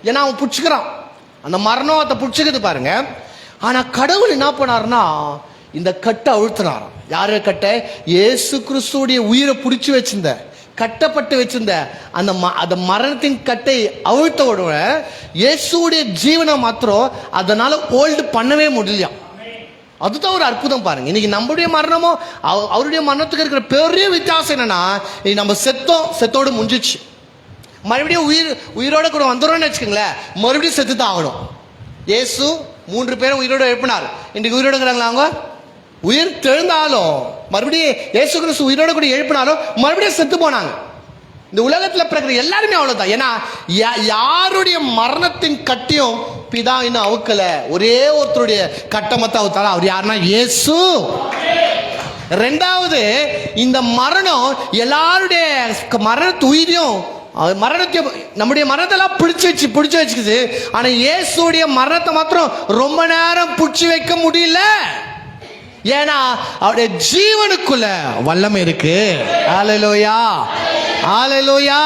ஏன்னா அவன் பிடிச்சிக்கிறான். அந்த மரணம் அதை பிடிச்சிக்குது பாருங்க. ஆனா கடவுள் என்ன பண்ணாருன்னா, இந்த கட்டை அழுத்தினாராம். யாரு கட்டை? இயேசு கிறிஸ்துடைய உயிரை பிடிச்சி வச்சிருந்த, கட்டப்பட்டு வச்சிருந்த அந்த மரணத்தின் கட்டை அவிழ்த்த உடனே இயேசுடைய ஜீவனை மாத்திரம் அதனால ஹோல்டு பண்ணவே முடியலையாம். அதுதான் ஒரு அற்புதம் பாருங்க. இன்னைக்கு நம்முடைய மரணமும் அவருடைய மரணத்துக்கு இருக்கிற பெரிய வித்தியாசம் என்னன்னா, நம்ம செத்தோடு முடிஞ்சிச்சு. மறுபடியும் உயிரோட கூட வந்துடும்னு வச்சுக்கோங்களேன், மறுபடியும் செத்து தான் ஆகணும். இயேசு 3 பேரும் உயிரோட எழுப்பினார். இன்றைக்கு உயிரோட இருக்கிறாங்களா? அவங்க உயிர் தெழுந்தாலும் மறுபடியும் இயேசு கிறிஸ்து உயிரோட கூட எழுப்பினாலும் மறுபடியும் செத்து போனாங்க. இந்த உலகத்தில் பிறகு எல்லாருமே அவ்வளவுதான். ஏன்னா யாருடைய மரணத்தின் கட்டியும் பிதா இன்னும் அவுக்கல. ஒரே ஒருத்தருடைய கட்டமத்தை அவுத்தால, அவர் யாருன்னா இயேசு. ரெண்டாவது, இந்த மரணம் எல்லாருடைய மரணத்து உயிரையும் நம்முடைய மரணத்தெல்லாம் பிடிச்சு வச்சுக்குது. ஆனா இயேசுடைய மரணத்தை மாத்திரம் ரொம்ப நேரம் பிடிச்சு வைக்க முடியல. ஏன்னா அவருடைய ஜீவனுக்குள்ள வல்லமை இருக்கு. ஹல்லேலூயா, ஹல்லேலூயா.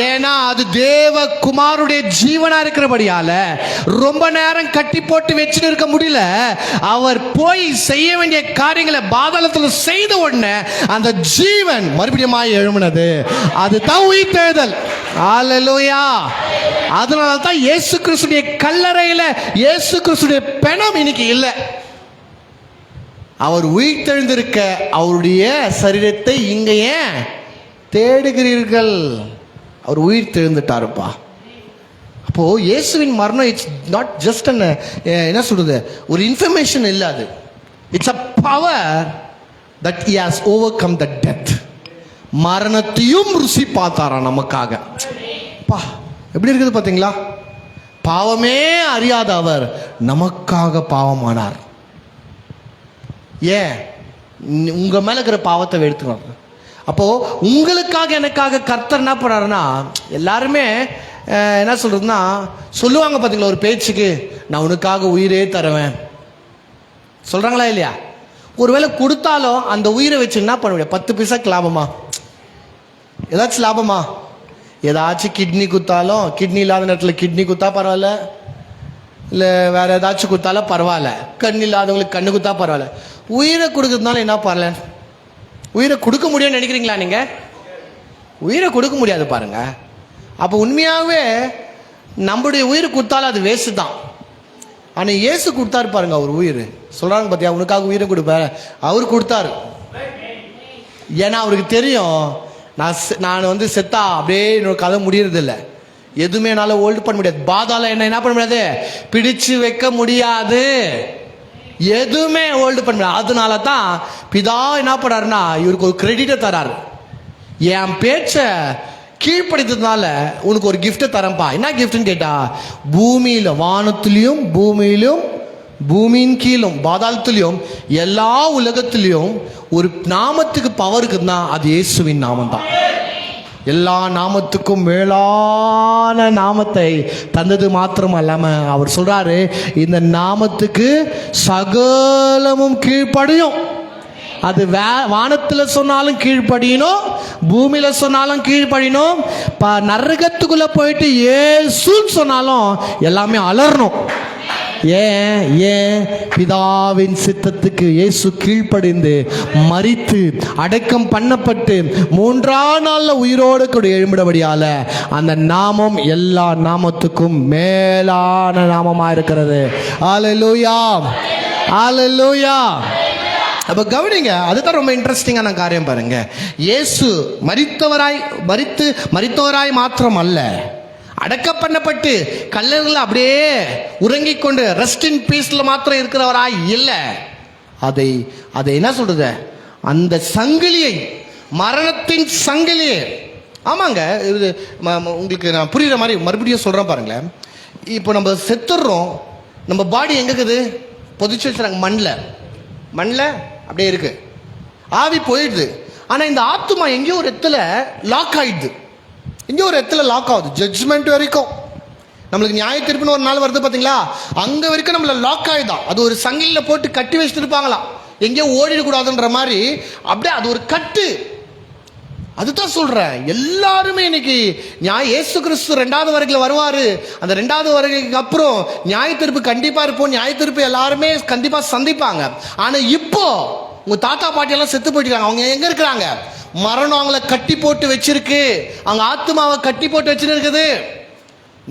ஏன்னா அது தேவகுமாருடைய ஜீவனா இருக்கிறபடியால ரொம்ப நேரம் கட்டி போட்டு வச்சுட்டு இருக்க முடியல. அவர் போய் செய்ய வேண்டிய காரியங்களை பாதாளத்தில் செய்த உடனே அந்த ஜீவன் மறுபடியும் எழும்பினது. அதுதான் உயிர்த்தெழுதல். ஹல்லேலூயா. அதனால தான் இயேசு கிறிஸ்துடைய கல்லறையில இயேசு கிறிஸ்துடைய பிணம் இன்னைக்கு இல்லை. அவர் உயிர்த்தெழுந்திருக்க அவருடைய சரீரத்தை இங்க ஏன் தேடுகிறீர்கள்? அவர் உயிர் தெழுந்துட்டாருப்பா. அப்போ இயேசுவின் மரணம் இட்ஸ் நாட் ஜஸ்ட் என்ன சொல்றது, ஒரு இன்ஃபர்மேஷன் இல்லை. அது it's a power that he has overcome the death. மரணத்தையும் ருசி பார்த்தாராம் நமக்காக. பா, எப்படி இருக்குது பார்த்தீங்களா? பாவமே அறியாத அவர் நமக்காக பாவமானார். ஏன்? உங்க மேல இருக்கிற பாவத்தை எடுத்துக்கணும். அப்போ உங்களுக்காக எனக்காக கர்த்தர் என்ன பண்ணாருன்னா, எல்லாருமே என்ன சொல்றதுன்னா சொல்லுவாங்க பார்த்தீங்களா, ஒரு பேச்சுக்கு, நான் உனக்காக உயிரே தருவேன் சொல்றாங்களா இல்லையா? ஒருவேளை கொடுத்தாலும் அந்த உயிரை வச்சு என்ன பண்ண முடியும்? 10 பைசாக்கு லாபமா? ஏதாச்சும் லாபமா? ஏதாச்சும் கிட்னி குத்தாலும், கிட்னி இல்லாத நேரத்தில் கிட்னி குத்தா பரவாயில்ல, இல்லை வேற ஏதாச்சும் குத்தாலும் பரவாயில்ல, கண் இல்லாதவங்களுக்கு கண்ணு குத்தா பரவாயில்ல. உயிரை கொடுக்கறதுனால என்ன பரவாயில்ல? உயிரை கொடுக்க முடியும்னு நினைக்கிறீங்களா நீங்க? உயிரை கொடுக்க முடியாது பாருங்க. அப்போ உண்மையாகவே நம்முடைய உயிரை கொடுத்தாலும் அது வேஸ்ட் தான். ஆனால் இயேசு கொடுத்தாரு பாருங்க, அவர் உயிர். சொல்றாங்க பார்த்தியா, உனக்காக உயிரை கொடுப்பேன். அவர் கொடுத்தாரு. ஏன்னா அவருக்கு தெரியும், நான் செத்தா அப்படியே என்னோட கதை முடியறதில்லை. எதுவுமே என்னால் ஹோல்டு பண்ண முடியாது. பாதாள என்ன பண்ண முடியாது, பிடிச்சு வைக்க முடியாது. எதுவுமே ஹோல்டு பண்ண முடியாது. அதனால தான் பிதா என்ன பண்ணாருன்னா இவருக்கு ஒரு கிரெடிட்டை தராரு. என் பேச்ச கீழ்ப்படுத்ததுனால உனக்கு ஒரு கிஃப்டை தரேன்ப்பா. என்ன கிஃப்ட்னு கேட்டா, பூமியில வானத்திலையும் பூமியிலும் பூமியின் கீழும் பாதாளத்திலையும் எல்லா உலகத்திலையும் ஒரு நாமத்துக்கு பவர் இருக்குதுன்னா அது இயேசுவின் நாமம் தான். எல்லா நாமத்துக்கும் மேலான நாமத்தை தந்தது மாத்திரம் அல்லாம அவர் சொல்றாரு, இந்த நாமத்துக்கு சகலமும் கீழ்ப்படியும். அது வானத்தில் சொன்னாலும் கீழ்ப்படியணும், பூமியில சொன்னாலும் கீழ்ப்படியணும், நரகத்துக்குள்ள போயிட்டு இயேசுன்னு சொன்னாலும் எல்லாமே அலறணும். ஏன் பிதாவின் சித்தத்துக்கு இயேசு கீழ்ப்படிந்து மரித்து அடக்கம் பண்ணப்பட்டு 3ஆம் நாள்ல உயிரோடு கூட எழும்பிடபடியால அந்த நாமம் எல்லா நாமத்துக்கும் மேலான நாமமா இருக்கிறது. ஹல்லேலூயா, ஹல்லேலூயா. அப்ப கவனிங்க, அதுதான் ரொம்ப இன்ட்ரெஸ்டிங்கான காரியம் பாருங்க. இயேசு மரித்தவராய் மாத்திரம் அல்ல, அடக்கம் பண்ணப்பட்டு கல்லறையில் அப்படியே உறங்கிக் கொண்டு ரெஸ்ட் இன் பீஸ்ல மாத்திரம் இருக்கிறவராய் இல்லை. அதை என்ன சொல்றது, அந்த சங்கிலியை, மரணத்தின் சங்கிலியை, ஆமாங்க, இது உங்களுக்கு நான் புரியுற மாதிரி மறுபடியும் சொல்றேன் பாருங்களேன். இப்போ நம்ம செத்துடுறோம், நம்ம பாடி எங்க இருக்குது, பொதிச்சு வச்சுறாங்க மண்ணில் அப்படியே இருக்கு, ஆவி போயிடுது. ஆனா இந்த ஆத்துமா எங்கேயோ ஒரு இடத்துல லாக் ஆயிடுது, எங்கேயோ ஒரு இடத்துல லாக் ஆகுது. ஜட்ஜ்மெண்ட் வரைக்கும் நம்மளுக்கு நியாய தீர்ப்புன்னு ஒரு நாள் வருது பாத்தீங்களா, அங்க வரைக்கும் நம்மள லாக் ஆயிடும். அது ஒரு சங்கிலில போட்டு கட்டி வச்சுட்டு இருப்பாங்களாம், எங்கேயோ ஓடிடக்கூடாதுன்ற மாதிரி. அப்படியே அது ஒரு கட்டு. அதுதான் சொல்றேன், எல்லாருமே இன்னைக்கு இயேசு கிறிஸ்து 2வது வருகையில் வருவாரு. அந்த 2வது வருகைக்கு அப்புறம் நியாய தீர்ப்பு கண்டிப்பா இருப்போம். நியாய தீர்ப்பு எல்லாருமே கண்டிப்பா சந்திப்பாங்க. ஆனா இப்போ உங்க தாத்தா பாட்டி எல்லாம் செத்து போயிட்டு அவங்க எங்க இருக்கிறாங்க? மரணம் அவங்கள கட்டி போட்டு வச்சிருக்கு, அவங்க ஆத்மாவை கட்டி போட்டு வச்சிருக்குது.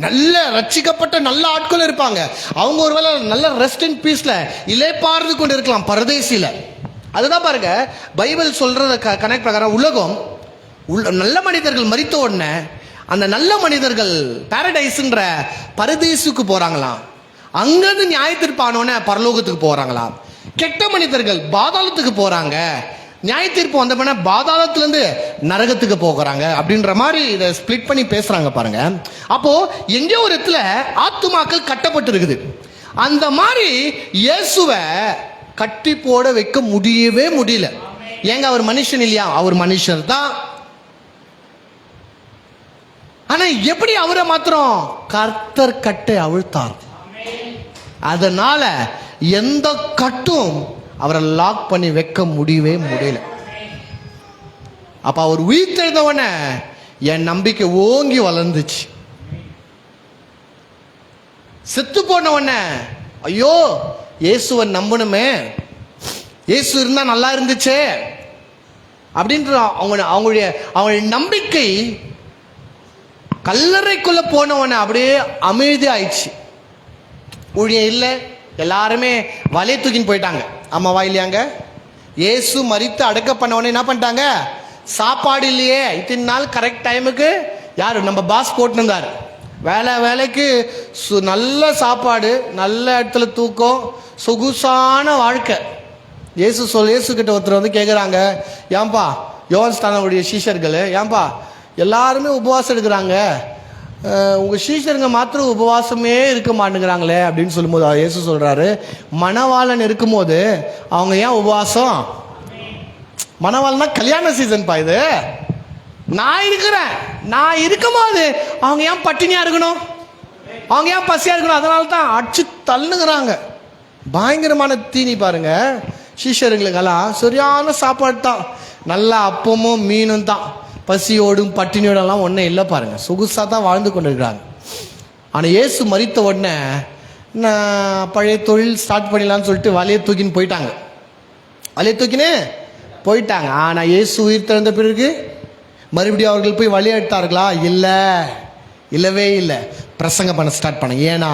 நல்ல ரட்சிக்கப்பட்ட நல்ல ஆட்கள் இருப்பாங்க, அவங்க ஒருவேளை நல்ல ரெஸ்ட் இன் பீஸ்ல இளைப்பாறுது கொண்டு இருக்கலாம் பரதேசில. அதுதான் பாருங்க பைபிள் சொல்றத கனெக்ட் பிரகாரம் உலகம் நல்ல மனிதர்கள் மரித்த உடனே அந்த நல்ல மனிதர்கள் பாரடைஸ்ன்ற பரதேசுக்கு போறாங்களாம், அங்கிருந்து நியாய தீர்ப்பானோன்னு பரலோகத்துக்கு போறாங்களாம். கெட்ட மனிதர்கள் பாதாளத்துக்கு போறாங்க, நியாய தீர்ப்பு வந்த பாதாளத்திலிருந்து நரகத்துக்கு போகிறாங்க. அப்படின்ற மாதிரி இதை ஸ்பிளிட் பண்ணி பேசுறாங்க பாருங்க. அப்போ எங்கேயோ ஒரு இடத்துல ஆத்துமாக்கள் கட்டப்பட்டு இருக்குது. அந்த மாதிரி இயேசுவை கட்டி போட வைக்க முடியவே முடியல. ஏங்க அவர் மனுஷன் இல்லையா? அவர் மனுஷர் தான். ஆனா எப்படி அவரை மாத்திரம் கர்த்தர் கட்டை அவிழ்த்தார். அதனால எந்த கட்டும் அவரை லாக் பண்ணி வைக்க முடியவே முடியல. அப்ப அவர் உயிர்த்தெழுந்தவன என் நம்பிக்கை ஓங்கி வளர்ந்துச்சு. செத்து போனவன ஐயோ இயேசுவை நம்பணுமே, இயேசு இருந்தா நல்லா இருந்துச்சே அப்படின்ற அவங்களுடைய நம்பிக்கை கல்லறைக்குள்ள போனவன அப்படியே அமைதி ஆயிடுச்சு. ஊழியம் இல்லை, எல்லாருமே வலையை தூக்கின்னு போயிட்டாங்க. ஆமாவா இல்லையாங்க? இயேசு மரித்து அடக்க பண்ணவனே என்ன பண்ணிட்டாங்க? சாப்பாடு இல்லையே, இத்தனை நாள் கரெக்ட் டைமுக்கு யாரு நம்ம பாஸ் போட்டுருந்தார், வேலைக்கு நல்ல சாப்பாடு, நல்ல இடத்துல தூக்கம், சொகுசான வாழ்க்கை. இயேசு கிட்ட ஒருத்தர் வந்து கேட்குறாங்க, ஏன்பா யோவான்ஸ்தானனுடைய சீஷர்கள், ஏன்பா எல்லாருமே உபவாசம் எடுக்கிறாங்க, உங்கள் சீஷருங்க மாத்திரம் உபவாசமே இருக்க மாட்டேங்கிறாங்களே அப்படின்னு சொல்லும்போது இயேசு சொல்கிறாரு, மணவாளன் இருக்கும்போது அவங்க ஏன் உபவாசம்? மணவாளனா கல்யாண சீசன்பா இது. நான் இருக்கிறேன், நான் இருக்கும்போது அவங்க ஏன் பட்டினியாக இருக்கணும், அவங்க ஏன் பசியாக இருக்கணும்? அதனால தான் அடிச்சு தள்ளுங்கிறாங்க. பயங்கரமான தீனி பாருங்க. சீஷருங்களுக்கெல்லாம் சரியான சாப்பாடு தான், நல்ல அப்பமும் மீனும் தான். பசியோடும் பட்டினியோடலாம் ஒன்றும் இல்லை பாருங்க, சொகுசாக தான் வாழ்ந்து கொண்டு இருக்கிறாங்க. ஆனால் இயேசு மரித்த உடனே நான் பழைய தொழில் ஸ்டார்ட் பண்ணிடலான்னு சொல்லிட்டு வலையை தூக்கின்னு போயிட்டாங்க. ஆனால் இயேசு உயிர் திறந்த பிறகு மறுபடியும் அவர்கள் போய் வழி எடுத்தார்களா? இல்லவே இல்லை. பிரசங்கம் பண்ண ஸ்டார்ட் பண்ண. ஏன்னா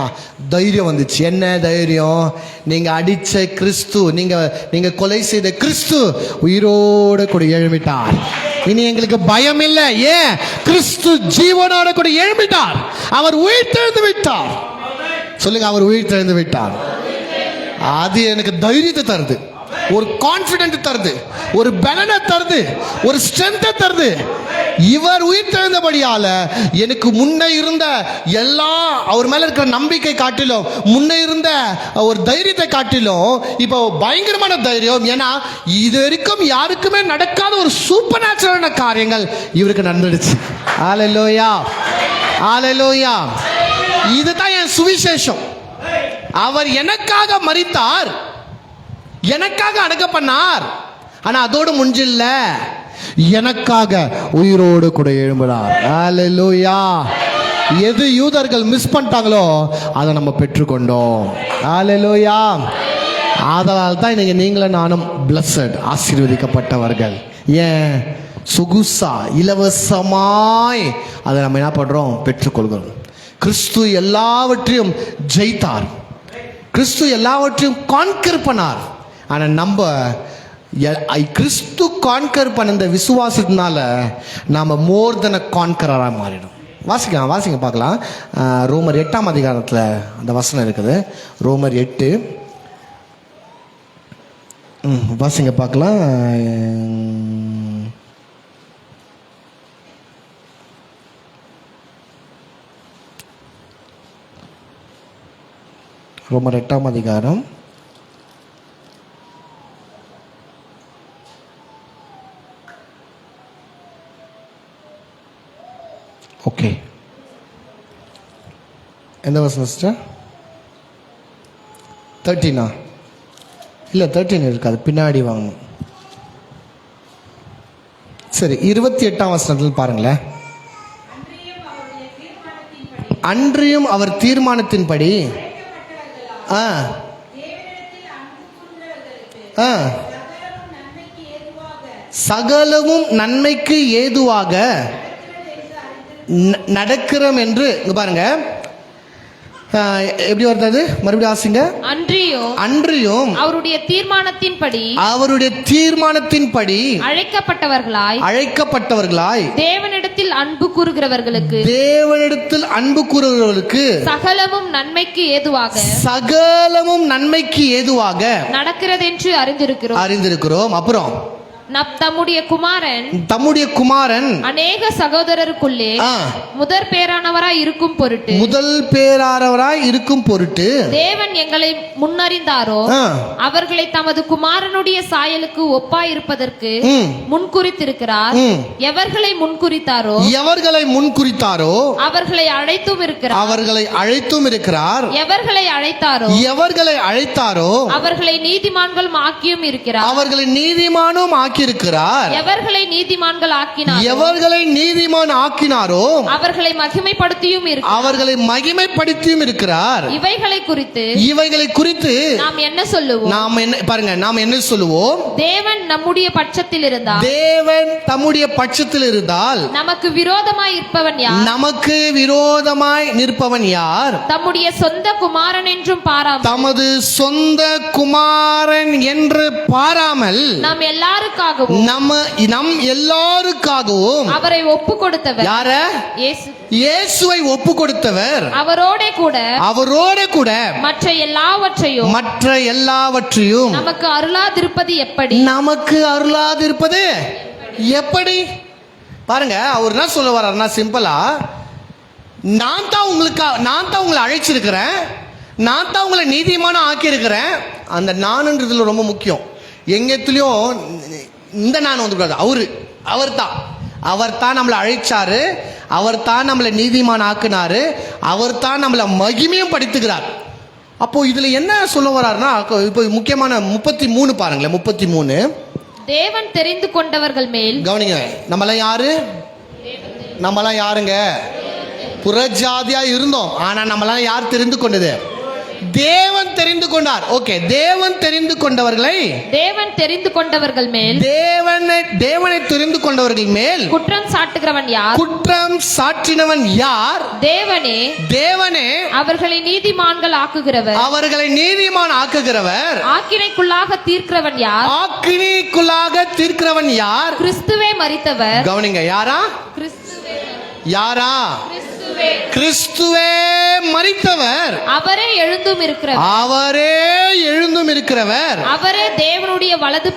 தைரியம் வந்துச்சு. என்ன தைரியம்? நீங்க அடிச்ச கிறிஸ்து, நீங்க கொலை செய்த கிறிஸ்து உயிரோட கூட எழும்பிட்டார். இனி எங்களுக்கு பயம் இல்லை. ஏன்? கிறிஸ்து ஜீவனோட கூட எழும்பிட்டார். அவர் உயிர் தெழுந்து விட்டார். சொல்லுங்க, அவர் உயிர் தெழுந்து விட்டார். அது எனக்கு தைரியத்தை தருது, ஒரு கான்பிடென்ட் தருது, ஒரு பலனை தருது, ஒரு ஸ்ட்ரென்த்தை தருது. இவர் உயிர் தெழுந்தபடியால எனக்கு முன்னே இருந்த எல்லா அவர் மேல இருக்கிற நம்பிக்கை காட்டிலும், முன்னே இருந்த ஒரு தைரியத்தை காட்டிலும் இப்போ பயங்கரமான தைரியம். ஏன்னா இது வரைக்கும் யாருக்குமே நடக்காத ஒரு சூப்பர் நேச்சுரலான காரியங்கள் இவருக்கு நடந்துடுச்சு. ஹல்லேலூயா, ஹல்லேலூயா. இதுதான் என் சுவிசேஷம். அவர் எனக்காக மரித்தார், எனக்காக அடக்க பண்ணார். ஆனா அதோடு முடிஞ்சில்ல, எனக்காக உயிரோடு கூட எழும்பினார். ஹல்லேலூயா, எது யூதர்கள் மிஸ் பண்ணிட்டாங்களோ அதை நம்ம பெற்றுக்கொண்டோம். ஹல்லேலூயா. அதனால தான் இன்னைக்கு நீங்களும் நானும் பிளஸட், ஆசீர்வதிக்கப்பட்டவர்கள். ஏன்? சொகுசா இலவசமாய் அதை நம்ம என்ன பண்றோம்? பெற்றுக்கொள்கிறோம். கிறிஸ்து எல்லாவற்றையும் ஜெயித்தார், கிறிஸ்து எல்லாவற்றையும் கான்கர் பண்ணார். ஆனா நம்ம கிறிஸ்து கான்கர் பண்ண இந்த விசுவாசத்தினால நாம மோர் தென் கான்கரரா மாறிடும். வாசிங்க பார்க்கலாம். ரோமர் 8ஆம் அதிகாரத்தில் அந்த வசனம் இருக்குது. ரோமர் 8 வாசிங்க பார்க்கலாம். ரோமர் 8ஆம் அதிகாரம் ஓகே, எந்த வசனம் சிஸ்டர்? 13 இல்லை 13 இருக்காது, பின்னாடி வாங்கணும். சரி, 28ஆம் வசனத்தில் பாருங்களேன். அன்றியும் அவர் தீர்மானத்தின்படி சகலமும் நன்மைக்கு ஏதுவாக நடக்கிறோம் என்று இங்க பாருங்க. எப்படி வருது? மறுபடியும் ஆசிங்க. அன்றியும் அவருடைய தீர்மானத்தின்படி அழைக்கப்பட்டவர்களாய் தேவனிடத்தில் அன்பு கூறுகிறவர்களுக்கு சகலமும் நன்மைக்கு ஏதுவாக நடக்கிறதென்று அறிந்திருக்கிறோம். அப்புறம் தம்முடைய குமாரன் அநேக சகோதரருக்குள்ளே முதல் பேரானவராய் இருக்கும் பொருட்டு தேவன் எங்களை முன்னறிந்தாரோ அவர்களை தமது குமாரனுடைய சாயலுக்கு ஒப்பாய் இருப்பதற்கு முன்குறித்திருக்கிறார். எவர்களை முன்குறித்தாரோ அவர்களை அழைத்தும் இருக்கிறார். எவர்களை அழைத்தாரோ அவர்களை நீதிமான்களும் ஆக்கியும் இருக்கிறார். இருக்கிறார். எவர்களை நீதிமான் ஆக்கினாரோ அவர்களை மகிமைப்படுத்தியும் இருக்கிறார். இவைகளை குறித்து நாம் என்ன சொல்லுவோம்? தேவன் நம்முடைய பட்சத்தில் இருந்தால் நமக்கு விரோதமாய் நிற்பவன் யார்? தம்முடைய சொந்த குமாரன் என்றும் தமது சொந்த குமாரன் என்று பாராமல் நம் எல்லாருக்காகவும் அவரை ஒப்பு கொடுத்தவர். யார? இயேசுவை ஒப்பு கொடுத்தவர். அவரோட கூட மற்ற எல்லாவற்றையும் நமக்கு அருளாதிருப்பது எப்படி? பாருங்க, அவர் என்ன சொல்ல வர்றாருன்னா, சிம்பிளா, நான் தான் உங்களை அழைச்சிருக்கிறேன், நான் தான் உங்களை நீதிமான ஆக்கியிருக்கிறேன். அந்த நான்ன்றதுல ரொம்ப முக்கியம். எங்கத்துலயும் இந்த நான் வந்துக்கூடாது. அவர் தான் நம்மளை அழைச்சாரு, அவர் தான் நம்மளை நீதிமான் ஆக்குனாரு, அவர் தான் நம்மளை மகிமையும் படுத்துகிறார். அப்போ இதுல என்ன சொல்ல வர்றாருன்னா, இப்போ முக்கியமான 33 பாருங்களேன். 33 தேவன் தெரிந்து கொண்டவர்கள் மேல். கவனிங்க, நம்மளாம் யாருங்க? புறஜாதியா இருந்தோம். ஆனா நம்மளாம் யார் தெரிந்து கொண்டது? தேவன் தெரிந்து கொண்டார். ஓகே, தேவன் தெரிந்து கொண்டவர்கள் மேல் தேவனை தெரிந்து கொண்டவர்கள் மேல் குற்றம் சாட்டினவன் யார்? தேவனே அவர்களை நீதிமான்கள் ஆக்குகிறவர். ஆக்கினைக்குள்ளாக தீர்க்கிறவன் யார்? கிறிஸ்துவே மரித்தவர். கவனிங்க, யாரா? கிறிஸ்துவே மரித்தவர். அவரே எழுந்தும் இருக்கிறவர். அவரே தேவனுடைய வலது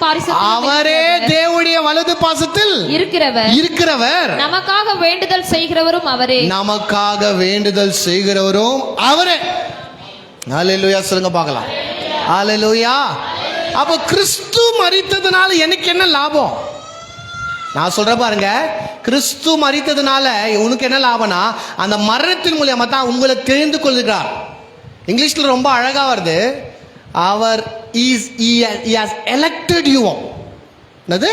பாசத்தில் இருக்கிறவர். நமக்காக வேண்டுதல் செய்கிறவரும் அவரே. ஹல்லேலூயா சொல்லுங்க பார்க்கலாம். ஹல்லேலூயா. அப்ப கிறிஸ்து மரித்ததுனால எனக்கு என்ன லாபம்? நான் சொல்றேன் பாருங்க, கிறிஸ்து மரித்ததுனால உனக்கு என்ன லாபம்னா, அந்த மரணத்தின் மூலியமா தான் உங்களை தெரிந்து கொள்கிறார். இங்கிலீஷ்ல ரொம்ப அழகா வருது, அவர் he has elected you. என்னது?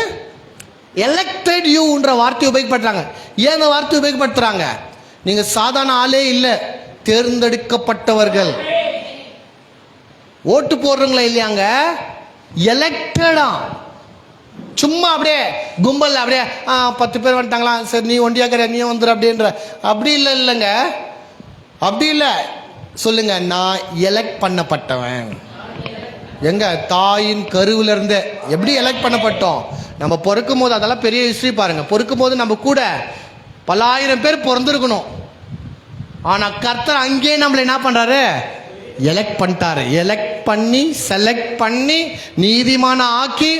elected you என்ற வார்த்தை உபயோகப்படுத்துறாங்க. ஏன் அந்த வார்த்தை உபயோகப்படுத்துறாங்க? நீங்க சாதாரண ஆளே இல்லை, தேர்ந்தெடுக்கப்பட்டவர்கள். ஓட்டு போடுறவங்களா இல்லையாங்க, எலெக்டடா. சும்மா அப்படியே கும்பல் அப்படியே 10 பேர் வந்துட்டாங்களா, சரி நீ ஒண்டியாக்கிற நீ வந்துடு அப்படின்ற அப்படி இல்லைங்க. அப்படி இல்லை. சொல்லுங்க, நான் எலெக்ட் பண்ணப்பட்டவன். எங்க தாயின் கருவில இருந்து எப்படி எலெக்ட் பண்ணப்பட்டோம்? நம்ம பொறுக்கும் போது, அதெல்லாம் பெரிய ஹிஸ்டரி பாருங்க. பொறுக்கும் போது நம்ம கூட பல்லாயிரம் பேர் பிறந்திருக்கணும். ஆனா கர்த்தர் அங்கேயே நம்மளை என்ன பண்றாரு? எலெக்ட் பண்ணிட்டாரு. எலெக்ட் பண்ணி செலக்ட் பண்ணி நீதிமான ஆக்கி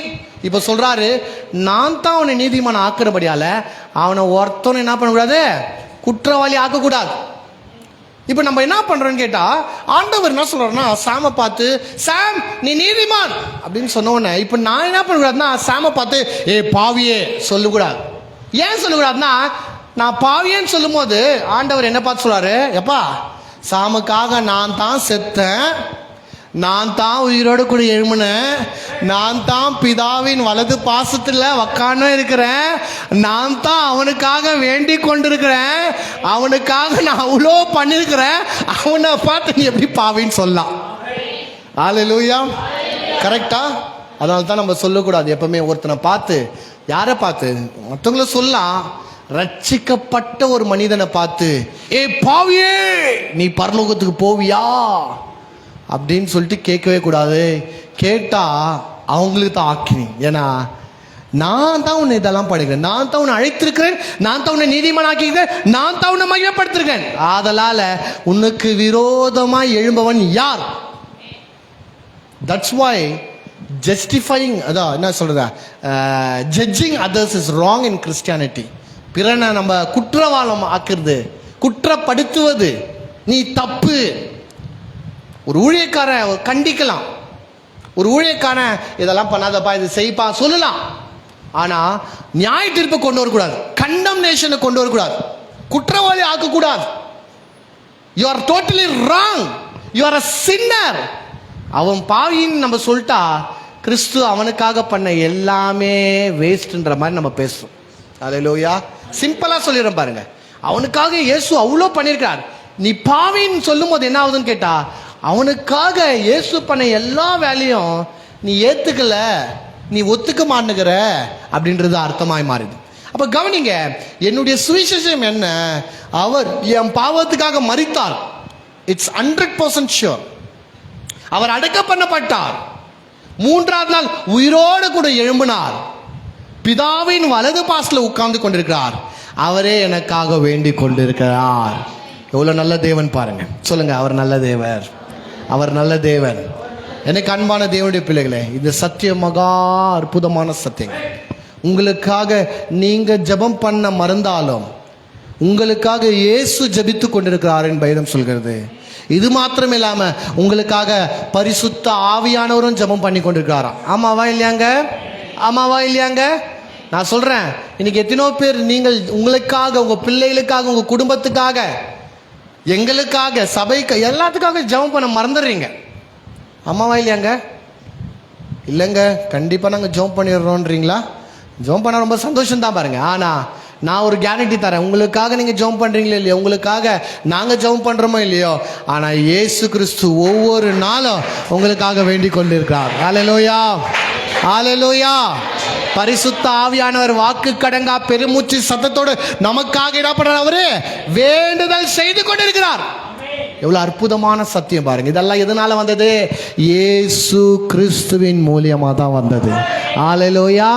இப்ப சொல்றாரு, நான் தான் அவனை நீதிமான ஆக்குறபடியால அவனை ஒருத்தவனை என்ன பண்ணக்கூடாது? குற்றவாளி ஆக்கக்கூடாது. இப்ப நம்ம என்ன பண்றோம்னு கேட்டா, ஆண்டவர் என்ன சொல்றாருன்னா, சாம பார்த்து சாம் நீ நீதிமான் அப்படின்னு சொன்ன உடனே இப்ப நான் என்ன பண்ணக்கூடாதுன்னா, சாம பார்த்து ஏ பாவியே சொல்லக்கூடாது. ஏன் சொல்லக்கூடாதுன்னா, நான் பாவியேன்னு சொல்லும் போது ஆண்டவர் என்ன பார்த்து சொல்றாரு, எப்பா சாமுக்காக நான் தான் செத்தேன், நான் தான் உயிரோடு கூட எழுமுனேன், நான் தான் பிதாவின் வலது பாசத்தில் உக்காந்து இருக்கிறேன், நான் தான் அவனுக்காக வேண்டிக் கொண்டிருக்கிறேன், அவனுக்காக நான் அவ்வளோ பண்ணிருக்கிறேன், அவனை பார்த்து நீ எப்படி பாவின்னு சொல்லலாம்? ஹல்லேலூயா. கரெக்டா? அதனால தான் நம்ம சொல்லக்கூடாது எப்பவுமே. ஒருத்தனை பார்த்து, யாரை பார்த்து? மற்றவங்கள சொல்லலாம். ரட்சிக்கப்பட்ட ஒரு மனிதனை பார்த்து ஏ பாவியே நீ பரலோகத்துக்கு போவியா அப்படின்னு சொல்லிட்டு கேட்கவே கூடாது. கேட்டா அவங்களுக்கு தான் ஆக்கினி. ஏன்னா நான் தான் உன்னை இதெல்லாம் படிக்கிறேன், நான் தான் உன்னை அழைத்திருக்கிறேன், நான் தான் உன்னை நீதிமான் ஆக்கிக்கிறேன், நான் தான் உன்னை மையப்படுத்திருக்கேன். அதனால உனக்கு விரோதமாய் எழும்பவன் யார்? தட்ஸ் வை ஜஸ்டிஃபைங், அதான் என்ன சொல்றதா, judging others is wrong in Christianity. பிறனை நம்ம குற்றவாளம் ஆக்குறது, குற்றப்படுத்துவது நீ தப்பு. ஒரு ஊழியக்காரன் கண்டிக்கலாம், ஒரு ஊழியக்காரன் இதெல்லாம் பண்ணாதப்பா இது செய்ப்பா சொல்லலாம். ஆனா நியாய தீர்ப்பை கொண்டு வரக்கூடாது, கண்டம்னேஷனை கொண்டு வரக்கூடாது, குற்றவாளி ஆக்கக்கூடாது. You are totally wrong, you are a sinner. அவன் பாவின்னு நம்ம சொல்லிட்டா கிறிஸ்து அவனுக்காக பண்ண எல்லாமே வேஸ்ட்ன்ற மாதிரி நம்ம பேசுறோம். ஹல்லேலூயா. சிம்பிளா சொல்லிடுறேன் பாருங்க, அவனுக்காக இயேசு அவ்வளோ பண்ணியிருக்கார். நீ பாவின்னு சொல்லும் போது என்ன ஆகுதுன்னு கேட்டா, அவனுக்காக இயேசு பண்ண எல்லா வேலையும் நீ ஏத்துக்கல, நீ ஒத்துக்க மாட்டேங்கிற அப்படின்றது அர்த்தமாய் மாறுது. அப்ப கவனிங்க, என்னுடைய சுவிசேஷம் என்ன? அவர் என் பாவத்துக்காக மரித்தார். It's 100% sure. அவர் அடக்கம் பண்ணப்பட்டார், 3ஆவது நாள் உயிரோடு கூட எழும்பினார், பிதாவின் வலது பாசத்துல உட்கார்ந்து கொண்டிருக்கிறார். அவரே எனக்காக வேண்டிக் கொண்டிருக்கிறார். எவ்வளவு நல்ல தேவன் பாருங்க. சொல்லுங்க, அவர் நல்ல தேவர், அவர் நல்ல தேவன். எனக்கு அன்பான தேவனுடைய பிள்ளைகளே, இது சத்தியம், மகா அற்புதமான சத்தியம். உங்களுக்காக நீங்க ஜெபம் பண்ண மறந்தாலும் உங்களுக்காக இயேசு ஜெபித்து கொண்டிருக்கிறார் என்று வேதம் சொல்கிறது. இது மாத்திரம் இல்லாம உங்களுக்காக பரிசுத்த ஆவியானவரும் ஜெபம் பண்ணி கொண்டிருக்கிறாராம். ஆமாவா இல்லையாங்க? ஆமாவா இல்லையாங்க? நான் சொல்றேன், இன்னைக்கு எத்தனோ பேர் நீங்கள் உங்களுக்காக, உங்க பிள்ளைகளுக்காக, உங்க குடும்பத்துக்காக, எங்களுக்காக, சபைக்கு, எல்லாத்துக்காக ஜெபம் பண்ண மறந்துடுறீங்க. ஆமாவா இல்லையாங்க? இல்லைங்க, கண்டிப்பா நாங்கள் ஜெபம் பண்ணிடுறோன்றீங்களா? ஜெபம் பண்ண ரொம்ப சந்தோஷம் தான் பாருங்க. ஆனா நான் ஒரு கேரண்டி தரேன், உங்களுக்காக நீங்க ஜெபம் பண்றீங்களோ இல்லையோ, உங்களுக்காக நாங்க ஜெபம் பண்றோமோ இல்லையோ, ஆனா இயேசு கிறிஸ்து ஒவ்வொரு நாளும் உங்களுக்காக வேண்டிக் கொண்டிருக்கிறார். ஹல்லேலூயா, ஹல்லேலூயா. பரிசுத்த ஆவியானவர் வாக்கு கடங்கா பெருமூச்சு சத்தத்தோடு நமக்காக என்ன பண்றார்? அவரு வேண்டுதல் செய்து கொண்டிருக்கிறார். எவ்வளவு அற்புதமான சத்தியம் பாருங்க. இதெல்லாம் எதனால வந்தது? இயேசு கிறிஸ்துவின் மூலியமா தான் வந்தது. ஹல்லேலூயா.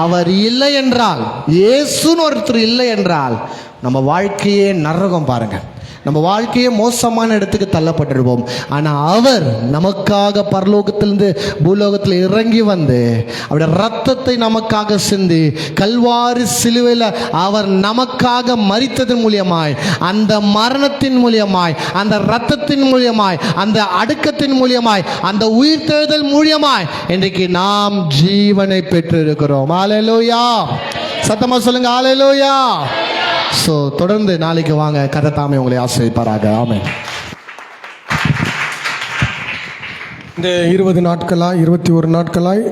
அவர் இல்லை என்றால், இயேசுன்னு ஒருத்தர் இல்லை என்றால் நம்ம வாழ்க்கையே நரகம் பாருங்க. நம்ம வாழ்க்கையே மோசமான இடத்துக்கு தள்ளப்பட்டிருப்போம். ஆனால் அவர் நமக்காக பரலோகத்திலிருந்து பூலோகத்தில் இறங்கி வந்து அவருடைய ரத்தத்தை நமக்காக சிந்தி கல்வாரி சிலுவையில் அவர் நமக்காக மரித்ததன் மூலியமாய், அந்த மரணத்தின் மூலியமாய், அந்த ரத்தத்தின் மூலியமாய், அந்த அடக்கத்தின் மூலியமாய், அந்த உயிர்த்தெழுதல் மூலியமாய் இன்றைக்கு நாம் ஜீவனை பெற்று இருக்கிறோம். ஹல்லேலூயா. சத்தமா சொல்லுங்க, ஹல்லேலூயா. ஸோ தொடர்ந்து நாளைக்கு வாங்க, கதை தாமே உங்களை ஆசீர்வதிப்பாராக. ஆமென். இந்த 20 நாட்களாய் 21 நாட்களாய்